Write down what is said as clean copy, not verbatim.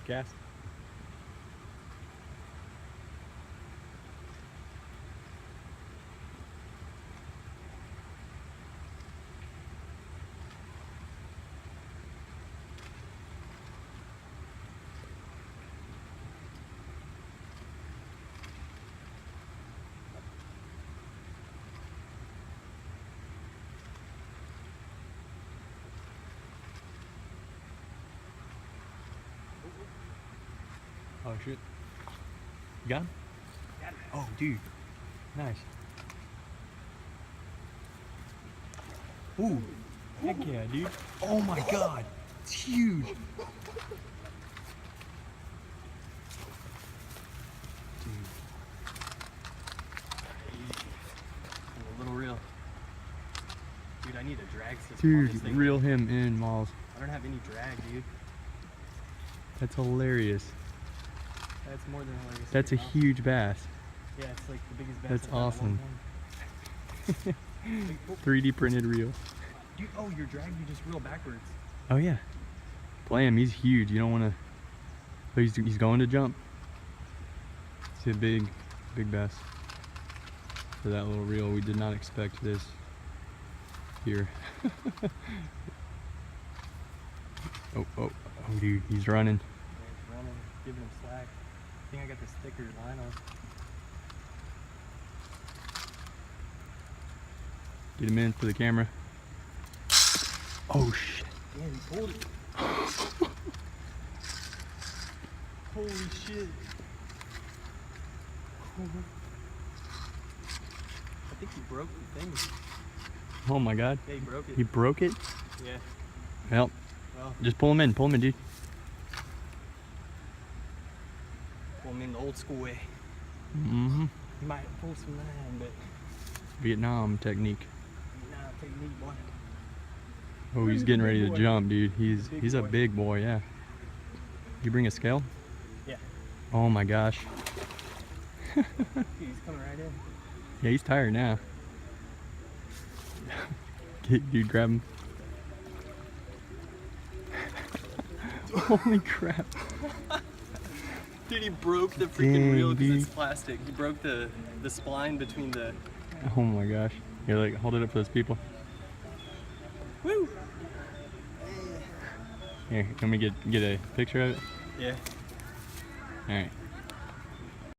cast. Oh shit. You got him? Got him. Oh dude. Nice. Ooh. Heck yeah, dude. Oh my god. It's huge. Dude. A little reel. Dude, I need a drag system on this Dude, thing. reel him in, Miles. I don't have any drag, dude. That's hilarious. That's more than hilarious. That's a huge bass. Yeah, it's like the biggest bass. That's I've had in a long awesome. time. Wait, oh, 3D printed reel. dude, oh, your drag, you just reel backwards. Oh yeah. Play him, he's huge. You don't want to. Oh, he's going to jump. It's a big bass. For that little reel, we did not expect this here. Oh, dude, he's running. Yeah, he's running, giving him slack. I think I got this thicker line on. Get him in for the camera. Oh shit. Yeah, he pulled it. Holy shit. I think he broke the thing. Oh my god. Yeah, he broke it. He broke it? Yeah. Well, Well, just pull him in, dude. pull him in the old school way. Mm-hmm. He might pull some line, but Vietnam technique. nah, technique, boy. Oh, he's getting ready to boy. jump, dude. He's a boy. big boy, yeah. You bring a scale? Yeah. Oh my gosh. Dude, he's coming right in. Yeah, he's tired now. Dude, grab him. Holy crap. Dude, he broke the freaking Dang, reel because it's dude. plastic. He broke the spline between the... Oh my gosh. Here, like, hold it up for those people. Woo! Here, let me get a picture of it. Yeah. Alright.